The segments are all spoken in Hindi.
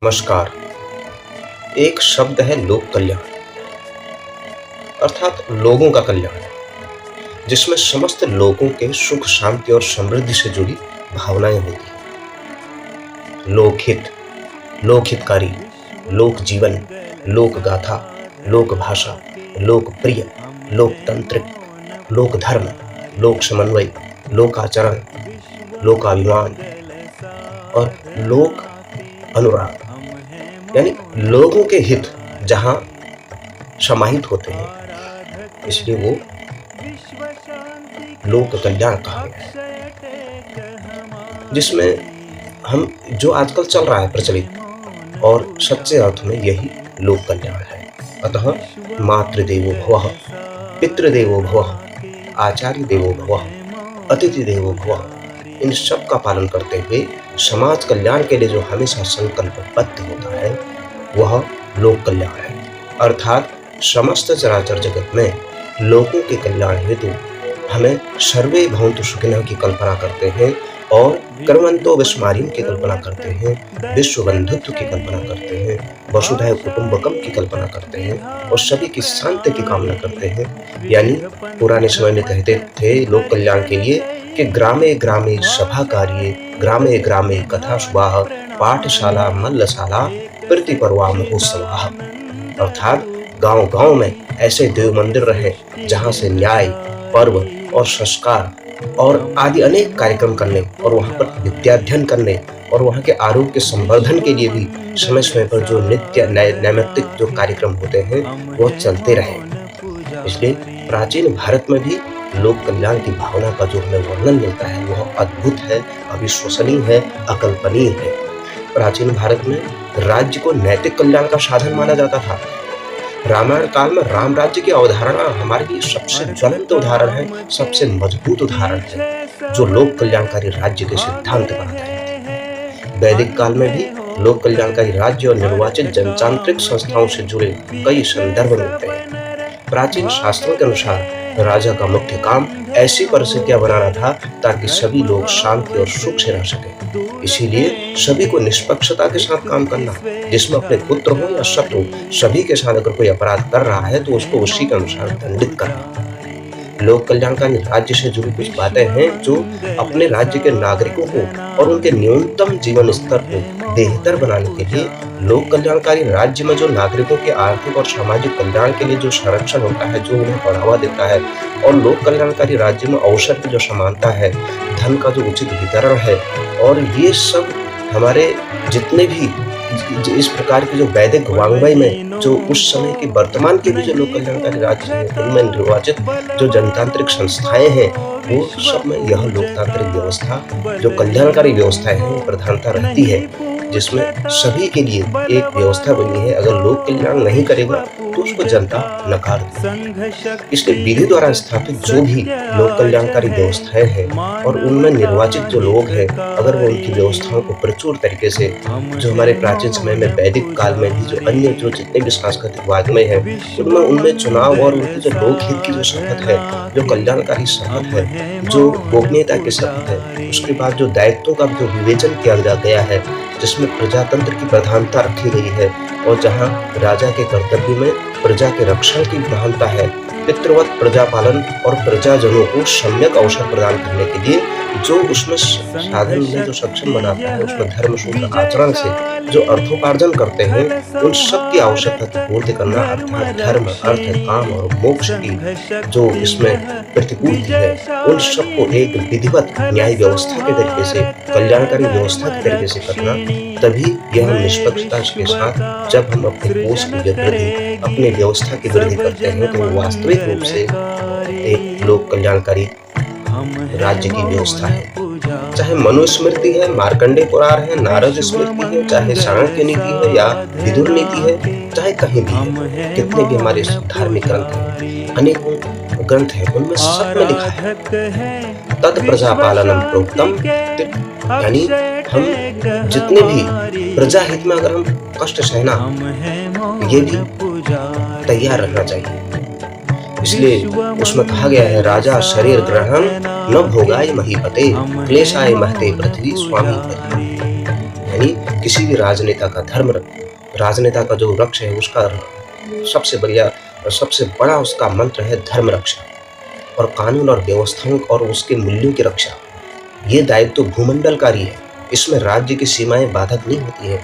नमस्कार। एक शब्द है लोक कल्याण, अर्थात लोगों का कल्याण, जिसमें समस्त लोगों के सुख शांति और समृद्धि से जुड़ी भावनाएं होती हैं। लोकहित, लोक हितकारी, लोक जीवन, लोक गाथा, लोक भाषा, लोकप्रिय, लोकतांत्रिक, लोक धर्म, लोक समन्वय, लोक आचरण, लोकाभिमान और लोक अनुराग, यानी लोगों के हित जहां समाहित होते हैं, इसलिए वो लोक कल्याण कहा गया है। जिसमें हम जो आजकल चल रहा है प्रचलित, और सच्चे अर्थ में यही लोक कल्याण है। अतः मातृदेवो भवः, पितृदेवो भवः, आचार्य देवो भवः, अतिथि देवो भवः, इन सब का पालन करते हुए समाज कल्याण के लिए जो हमेशा संकल्पबद्ध होता है वह लोक कल्याण है। अर्थात समस्त चराचर जगत में लोगों के कल्याण हेतु हमें सर्वे भवन्तु सुखिनः की कल्पना करते हैं और कर्मन्तो विस्मारीम की कल्पना करते हैं, विश्व बंधुत्व की कल्पना करते हैं, वसुधैव कुटुंबकम की कल्पना करते हैं और सभी की शांति की कामना करते हैं। यानी पुराने समय में कहते थे लोक कल्याण के लिए कि ग्रामे ग्रामे सभा कार्ये, ग्रामे ग्रामे कथा सुबाह, पाठशाला मल्लशाला प्रतिपर्वा महोत्सवाः। अर्थात गांव गांव में ऐसे देव मंदिर रहे जहां से न्याय, पर्व और संस्कार और आदि अनेक कार्यक्रम करने और वहां पर विद्याध्ययन करने और वहां के आरोग्य संवर्धन के लिए भी समय समय पर जो नित्य नैमित्तिक जो कार्यक्रम होते हैं वह चलते रहे। इसलिए प्राचीन भारत में भी लोक कल्याण की भावना का जो हमें वर्णन मिलता है वह अद्भुत है, अविश्वसनीय है, अकल्पनीय है। प्राचीन भारत में राज्य को नैतिक कल्याण का साधन माना जाता था। रामायण काल में राम राज्य की अवधारणा हमारे लिए सबसे ज्वलंत उदाहरण है, सबसे मजबूत उदाहरण है, जो लोक कल्याणकारी राज्य के सिद्धांत पर आधारित है। वैदिक काल में भी लोक कल्याणकारी राज्य और निर्वाचित जनतांत्रिक संस्थाओं से जुड़े कई संदर्भ मिलते हैं। प्राचीन शास्त्रों के अनुसार राजा का मुख्य काम ऐसी परिस्थितियां बनाना था ताकि सभी लोग शांति और सुख से रह सके। इसीलिए सभी को निष्पक्षता के साथ काम करना, जिसमें अपने पुत्र हो या शत्रु, सभी के साथ अगर कोई अपराध कर रहा है तो उसको उसी के अनुसार दंडित करना। लोक कल्याणकारी राज्य से जुड़ी कुछ बातें हैं जो अपने राज्य के नागरिकों को और उनके न्यूनतम जीवन स्तर को बेहतर बनाने के लिए लोक कल्याणकारी राज्य में जो नागरिकों के आर्थिक और सामाजिक कल्याण के लिए जो संरक्षण होता है, जो उन्हें बढ़ावा देता है, और लोक कल्याणकारी राज्य में अवसर की जो समानता है, धन का जो उचित वितरण है, और ये सब हमारे जितने भी इस प्रकार के जो वैदिक वाङ्मय में जो उस समय के वर्तमान के भी जो लोक कल्याणकारी राज्य हैं उनमें निर्वाचित जो जनतांत्रिक संस्थाएं हैं वो सब में यह लोकतांत्रिक व्यवस्था जो कल्याणकारी व्यवस्था है प्रधानता रहती है, जिसमें सभी के लिए एक व्यवस्था बनी है। अगर लोक कल्याण नहीं करेगा तो उसको जनता नकार देगी। इसलिए विधि द्वारा स्थापित जो भी लोक कल्याणकारी व्यवस्थाएं हैं और उनमें निर्वाचित जो लोग हैं, अगर वो उनकी व्यवस्थाओं को प्रचुर तरीके से जो हमारे प्राचीन समय में वैदिक काल में भी जो अन्य जो जितने भी सांस्कृतिक वाग्मय हैं उनमें चुनाव और उनकी जो लोकहित की जो शपथ है, जो कल्याणकारी शपथ है, जो गोपनीयता की शपथ है, उसके बाद जो दायित्वों का जो विवेचन किया गया है, जिसमें प्रजातंत्र की प्रधानता रखी गई है और जहां राजा के कर्तव्य में प्रजा के रक्षण की प्रधानता है, पितृवत प्रजा पालन और प्रजाजनों को सम्यक अवसर प्रदान करने के लिए जो उसमें साधन में जो सक्षम बनाता है, उसमें धर्म शुद्ध आचरण से जो अर्थोपार्जन करते हैं उन सब की आवश्यकता की पूर्ति करना, अर्थात धर्म, अर्थ, काम और मोक्ष की जो इसमें प्रतिपूर्ति है, उन सबको एक विधिवत न्याय व्यवस्था के तरीके से, कल्याणकारी व्यवस्था के तरीके से करना, तभी यह निष्पक्षता के साथ जब हम अपने कोष की वृद्धि, अपने व्यवस्था की वृद्धि करते हैं तो वास्तविक रूप से एक लोक कल्याणकारी राज्य की व्यवस्था है। चाहे मनुस्मृति है, मार्कंडेय पुराण है, नारद स्मृति है, चाहे चाणक्य नीति है या विदुर नीति है, चाहे कहीं भी है, कितने भी हमारे धार्मिक ग्रंथ हैं, अनेकों ग्रंथ हैं, उनमें सब में लिखा है तत् प्रजापालनम प्रोक्तम। यानी हम जितने भी प्रजा हित में अगर हम कष्ट सहना, ये भी तैयार रहना चाहिए। इसलिए उसमें कहा गया है राजा शरीर ग्रहण न भोगाय महीपते, क्लेशाय महते पृथ्वी स्वामी। यानी किसी भी राजनेता का जो रक्ष है उसका सबसे बड़ा उसका मंत्र है धर्म रक्षा और कानून और व्यवस्थाओं और उसके मूल्यों की रक्षा। ये दायित्व तो भूमंडलकारी है, इसमें राज्य की सीमाएं बाधक नहीं होती है।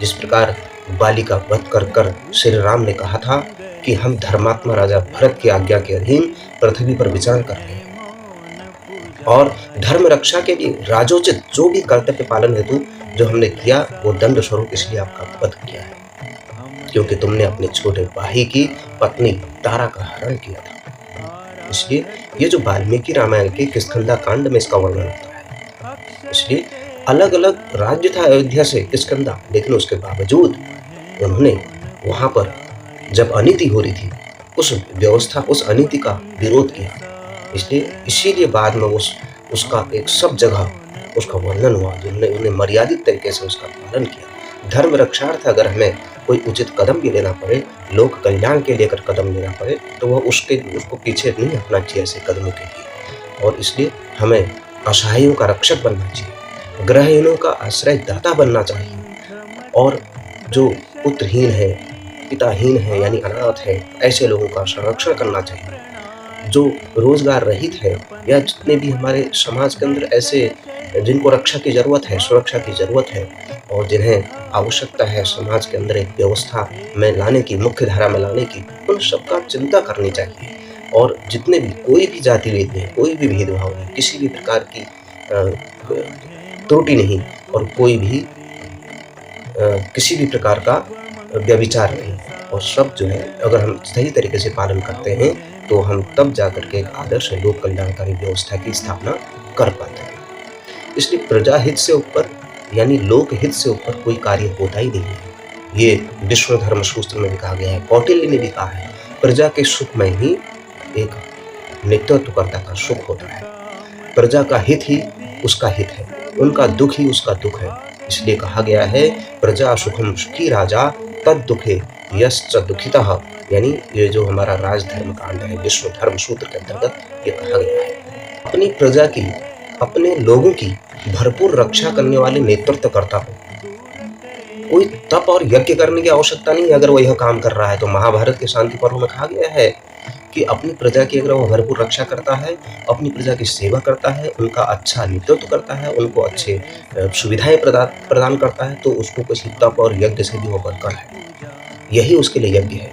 जिस प्रकार बाली का वध कर श्री राम ने कहा था कि हम धर्मात्मा राजा भरत की आज्ञा के अधीन पृथ्वी पर विचरण कर रहे हैं और धर्म रक्षा के लिए राजोचित जो भी कर्तव्य पालन हेतु जो हमने किया वो दंड स्वरूप इसलिए आपका वध किया है, क्योंकि तुमने अपने छोटे भाई की पत्नी तारा का हरण किया था। इसलिए ये जो वाल्मीकि रामायण के किष्किंधा कांड में इसका वर्णन होता है। इसलिए अलग अलग राज्य था अयोध्या से किष्किंधा, लेकिन उसके बावजूद उन्होंने वहां पर जब अनीति हो रही थी उस अनीति का विरोध किया। इसीलिए बाद में उसका एक सब जगह उसका वर्णन हुआ, जिन्होंने उन्हें मर्यादित तरीके से उसका पालन किया। धर्म रक्षार्थ अगर हमें कोई उचित कदम भी लेना पड़े, लोक कल्याण के लिए अगर कदम लेना पड़े, तो वह उसको पीछे नहीं हटना चाहिए ऐसे कदमों के लिए। और इसलिए हमें असहायों का रक्षक बनना चाहिए, गृहहीनों का आश्रय दाता बनना चाहिए और जो पुत्रहीन है, पिताहीन है यानी अनाथ है, ऐसे लोगों का संरक्षण करना चाहिए। जो रोजगार रहित है या जितने भी हमारे समाज के अंदर ऐसे जिनको रक्षा की जरूरत है, सुरक्षा की जरूरत है और जिन्हें आवश्यकता है समाज के अंदर एक व्यवस्था में लाने की, मुख्य धारा में लाने की, उन सबका चिंता करनी चाहिए। और जितने भी कोई भी जाति भेद नहीं, कोई भी भेदभाव नहीं, किसी भी प्रकार की त्रुटि नहीं और कोई भी किसी भी प्रकार का व्यभिचार नहीं, और सब जो है अगर हम सही तरीके से पालन करते हैं तो हम तब जाकर के एक आदर्श लोक कल्याणकारी व्यवस्था की स्थापना कर पाते हैं। इसलिए प्रजाहित से ऊपर यानी लोक हित से ऊपर कोई कार्य होता ही नहीं है। ये विष्णु धर्म सूत्र में भी कहा गया है, कौटिल्य ने भी कहा है, प्रजा के सुख में ही एक नेतृत्वकर्ता का सुख होता है। प्रजा का हित ही उसका हित है, उनका दुख ही उसका दुख है। इसलिए कहा गया है प्रजा सुखम सुखी राजा तद दुखे यश्च दुखितः, यानी ये जो हमारा राजधर्म कांड है विष्णु धर्म सूत्र के अंतर्गत ये कहा गया है। अपनी प्रजा की, अपने लोगों की भरपूर रक्षा करने वाले नेतृत्वकर्ता को कोई तप और यज्ञ करने की आवश्यकता नहीं है। अगर वो यह काम कर रहा है तो महाभारत के शांति पर्व में कहा गया है कि अपनी प्रजा की अगर वो भरपूर रक्षा करता है, अपनी प्रजा की सेवा करता है, उनका अच्छा नेतृत्व करता है, उनको अच्छे सुविधाएं प्रदान करता है, तो उसको किसी तप और यज्ञ से भी वो बढ़कर है, यही उसके लिए यज्ञ है।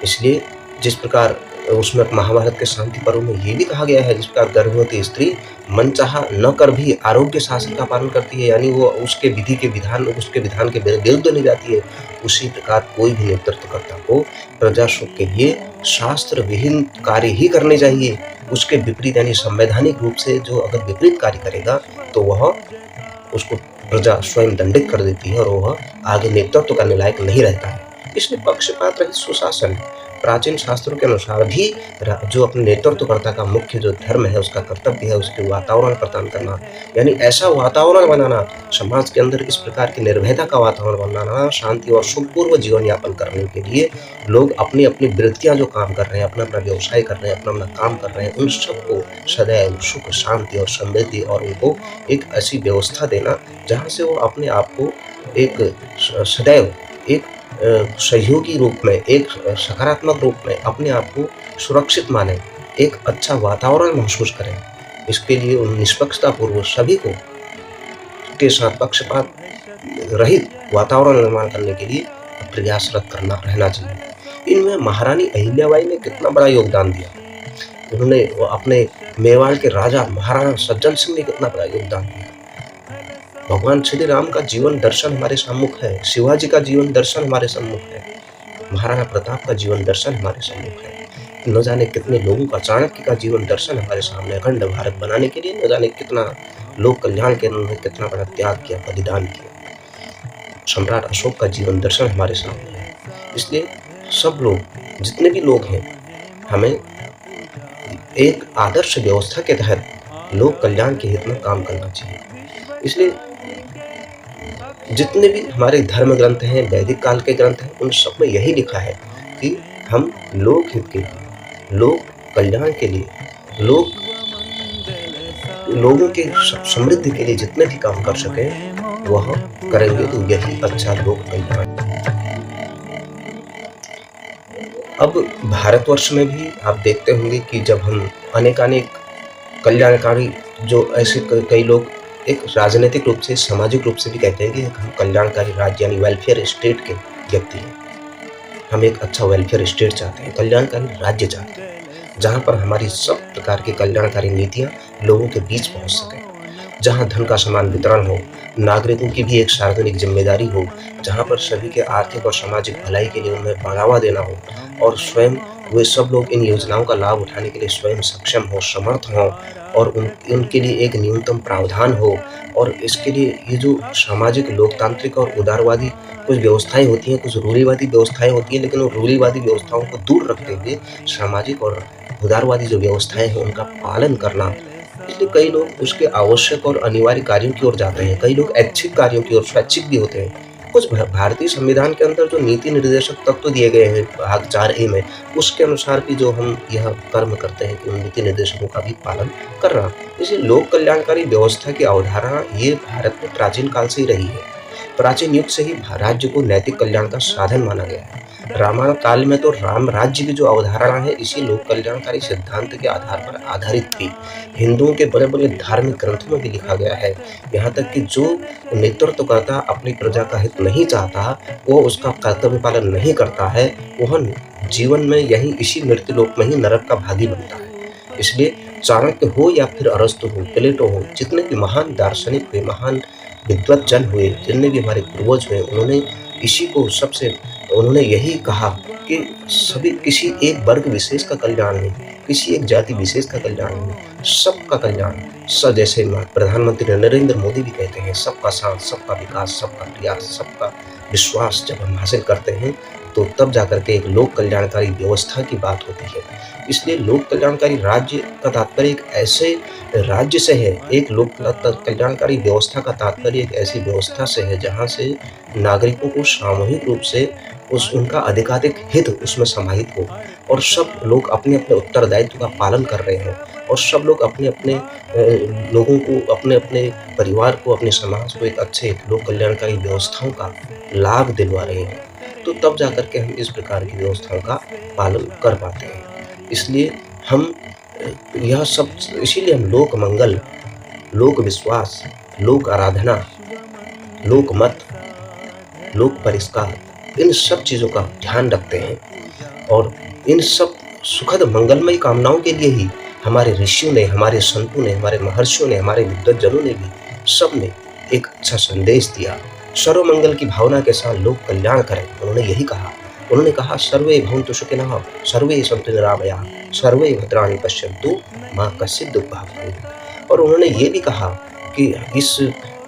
इसलिए जिस प्रकार उसमें महाभारत के शांति पर्व में ये भी कहा गया है, जिस प्रकार गर्भवती स्त्री मनचाहा न कर भी आरोग्य शासन का पालन करती है, यानी वो उसके विधान के विरुद्ध नहीं जाती है, उसी प्रकार कोई भी नेतृत्वकर्ता को प्रजा सुख के लिए शास्त्र विहीन कार्य ही करने चाहिए। उसके विपरीत यानी संवैधानिक रूप से जो अगर विपरीत कार्य करेगा तो वह उसको प्रजा स्वयं दंडित कर देती है और वह आगे नेतृत्व करने लायक नहीं रहता है। इसलिए पक्षपात रहित सुशासन प्राचीन शास्त्रों के अनुसार भी जो अपने नेतृत्वकर्ता का मुख्य जो धर्म है, उसका कर्तव्य है, उसके वातावरण प्रदान करना, यानी ऐसा वातावरण बनाना समाज के अंदर, इस प्रकार की निर्भयता का वातावरण बनाना, शांति और सुखपूर्व जीवन यापन करने के लिए लोग अपनी अपनी वृत्तियां जो काम कर रहे हैं, अपना अपना व्यवसाय कर रहे हैं, अपना अपना काम कर रहे हैं, उन सबको सदैव सुख शांति और समृद्धि और उनको एक ऐसी व्यवस्था देना जहाँ से वो अपने आप को एक सदैव एक सहयोगी रूप में, एक सकारात्मक रूप में अपने आप को सुरक्षित माने, एक अच्छा वातावरण महसूस करें। इसके लिए निष्पक्षता पूर्वक सभी को के साथ पक्षपात रहित वातावरण निर्माण करने के लिए प्रयासरत रहना चाहिए। इनमें महारानी अहिल्याबाई ने कितना बड़ा योगदान दिया। उन्होंने अपने मेवाड़ के राजा महाराणा सज्जन सिंह ने कितना बड़ा योगदान दिया। भगवान श्री राम का जीवन दर्शन हमारे सम्मुख है, शिवाजी का जीवन दर्शन हमारे सम्मुख है, महाराणा प्रताप का जीवन दर्शन हमारे सम्मुख है। न जाने कितने लोगों का, चाणक्य का जीवन दर्शन हमारे सामने, अखंड भारत बनाने के लिए न जाने कितना लोक कल्याण के उन्होंने कितना बड़ा त्याग किया, बलिदान किया। सम्राट अशोक का जीवन दर्शन हमारे सामने है। इसलिए सब लोग, जितने भी लोग हैं, हमें एक आदर्श व्यवस्था के तहत लोक कल्याण के हित में काम करना चाहिए। इसलिए जितने भी हमारे धर्म ग्रंथ हैं, वैदिक काल के ग्रंथ हैं, उन सब में यही लिखा है कि हम लोक हित के लिए, लोक कल्याण के लिए, लोगों के समृद्धि के लिए जितने भी काम कर सकें वह करेंगे तो यही अच्छा लोक कल्याण। अब भारतवर्ष में भी आप देखते होंगे कि जब हम अनेकानेक कल्याणकारी जो ऐसे कई लोग एक राजनीतिक रूप से, सामाजिक रूप से भी कहते हैं कि हम कल्याणकारी राज्य यानी वेलफेयर स्टेट के व्यक्ति हैं। हम एक अच्छा वेलफेयर स्टेट चाहते हैं, कल्याणकारी राज्य चाहते हैं, जहाँ पर हमारी सब प्रकार की कल्याणकारी नीतियाँ लोगों के बीच पहुँच सकें। जहाँ धन का समान वितरण हो, नागरिकों की भी एक सार्वजनिक ज़िम्मेदारी हो, जहाँ पर सभी के आर्थिक और सामाजिक भलाई के लिए उन्हें बढ़ावा देना हो और स्वयं वे सब लोग इन योजनाओं का लाभ उठाने के लिए स्वयं सक्षम हों, समर्थ हों और उनके लिए एक न्यूनतम प्रावधान हो। और इसके लिए ये जो सामाजिक, लोकतांत्रिक और उदारवादी कुछ व्यवस्थाएँ होती हैं, कुछ रूढ़िवादी व्यवस्थाएँ होती हैं, लेकिन उन रूढ़िवादी व्यवस्थाओं को दूर रखते हुए सामाजिक और उदारवादी जो व्यवस्थाएँ हैं, उनका पालन करना। इसलिए कई लोग उसके आवश्यक और अनिवार्य कार्यों की ओर जाते हैं, कई लोग ऐच्छिक कार्यों की ओर स्वैच्छिक भी होते हैं। कुछ भारतीय संविधान के अंदर जो नीति निर्देशक तत्व दिए गए हैं भाग 4A में, उसके अनुसार भी जो हम यह कर्म करते हैं कि उन नीति निर्देशकों का भी पालन करना। इसलिए लोक कल्याणकारी व्यवस्था की अवधारणा ये भारत में प्राचीन काल से ही रही है। प्राचीन युग से ही राज्य को नैतिक कल्याण का साधन माना गया है। रामायण काल में तो राम राज्य की जो अवधारणा है इसी लोक कल्याणकारी सिद्धांत के आधार पर आधारित थी। हिंदुओं के बड़े-बड़े धार्मिक ग्रंथों में भी लिखा गया है। यहाँ तक कि जो नेतृत्वकर्ता अपनी प्रजा का हित नहीं चाहता, वो उसका कर्तव्य पालन नहीं करता है, वह जीवन में यहीं इसी मृत्युलोक में ही नरक का भागी बनता है। इसलिए चाणक्य हो या फिर अरस्तु हो, प्लेटो हो, जितने भी महान दार्शनिक हुए, महान विद्वत जन हुए, जितने भी हमारे पूर्वज हुए, उन्होंने यही कहा कि सभी किसी एक वर्ग विशेष का कल्याण नहीं, किसी एक जाति विशेष का कल्याण नहीं, सबका कल्याण। जैसे प्रधानमंत्री नरेंद्र मोदी भी कहते हैं, सबका साथ, सबका विकास, सबका प्रयास, सबका विश्वास जब हम हासिल करते हैं, तो तब जाकर के एक लोक कल्याणकारी व्यवस्था की बात होती है। इसलिए लोक कल्याणकारी राज्य का तात्पर्य एक ऐसे राज्य से है, एक लोक कल्याणकारी व्यवस्था का तात्पर्य एक ऐसी व्यवस्था से है, जहाँ से नागरिकों को सामूहिक रूप से उनका अधिकाधिक हित उसमें समाहित हो और सब लोग अपने-अपने उत्तरदायित्व का पालन कर रहे हों और सब लोग अपने-अपने लोगों को, अपने-अपने परिवार को, अपने समाज को एक अच्छे लोक कल्याणकारी व्यवस्थाओं का लाभ दिलवा रहे हैं। तो तब जाकर के हम इस प्रकार की व्यवस्थाओं का पालन कर पाते हैं। इसलिए हम यह सब इसीलिए हम लोक मंगल, लोक विश्वास, लोक आराधना, लोक मत, लोक परिष्कार, इन सब चीज़ों का ध्यान रखते हैं और इन सब सुखद मंगलमयी कामनाओं के लिए ही हमारे ऋषियों ने, हमारे संतों ने, हमारे महर्षियों ने, हमारे विद्वज्जनों ने भी सबने एक अच्छा संदेश दिया। सर्वमंगल की भावना के साथ लोक कल्याण करें, उन्होंने यही कहा। उन्होंने कहा सर्वे भवन्तु सुखिनः, सर्वे सन्तु निरामयाः, सर्वे भद्राणि पश्यन्तु मा कश्चित् दुःखभाग् भवेत्। और उन्होंने ये भी कहा कि इस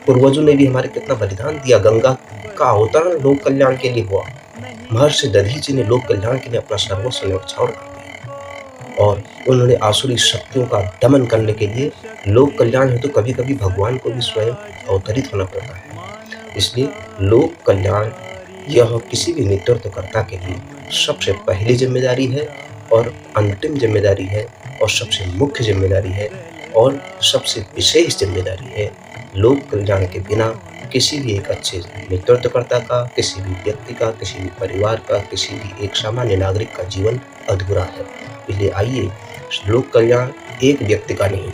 पूर्वजों ने भी हमारे कितना बलिदान दिया, गंगा का अवतरण लोक कल्याण के लिए हुआ। महर्षि दधीचि ने लोक कल्याण के लिए अपना सर्वस्व न्यौछावर कर दिया और उन्होंने आसुरी शक्तियों का दमन करने के लिए लोक कल्याण हेतु तो कभी-कभी भगवान को भी स्वयं अवतरित होना पड़ता है। इसलिए लोक कल्याण यह किसी भी नेतृत्वकर्ता के लिए सबसे पहली ज़िम्मेदारी है और अंतिम ज़िम्मेदारी है और सबसे मुख्य ज़िम्मेदारी है और सबसे विशेष ज़िम्मेदारी है। लोक कल्याण के बिना किसी भी एक अच्छे नेतृत्वकर्ता का, किसी भी व्यक्ति का, किसी भी परिवार का, किसी भी एक सामान्य नागरिक का जीवन अधूरा है। इसलिए आइए, लोक कल्याण एक व्यक्ति का नहीं,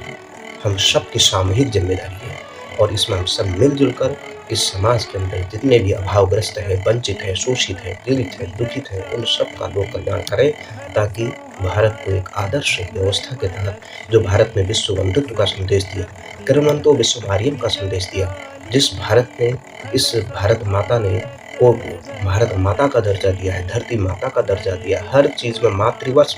हम सबकी सामूहिक ज़िम्मेदारी है और इसमें हम सब मिल-जुल कर इस समाज के अंदर जितने भी अभावग्रस्त हैं, वंचित हैं, शोषित हैं, पीड़ित हैं, दुखित हैं, उन सब का लोक कल्याण करें ताकि भारत को एक आदर्श व्यवस्था के तहत जो भारत में विश्व बंधुत्व का संदेश दिया, कर्मन्तो विश्वभारतीयम का संदेश दिया, जिस भारत ने, इस भारत माता ने को भारत माता का दर्जा दिया है, धरती माता का दर्जा दिया, हर चीज़ में मातृवत्स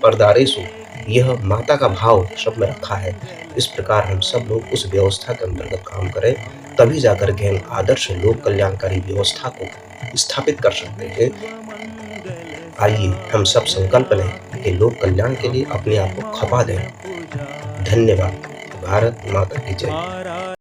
परदारेषु, यह माता का भाव सब में रखा है। इस प्रकार हम सब लोग उस व्यवस्था के अंतर्गत काम करें, तभी जाकर के हम आदर्श लोक कल्याणकारी व्यवस्था को स्थापित कर सकते हैं। आइए हम सब संकल्प लें कि लोक कल्याण के लिए अपने आप को खपा दें। धन्यवाद। भारत माता की जय।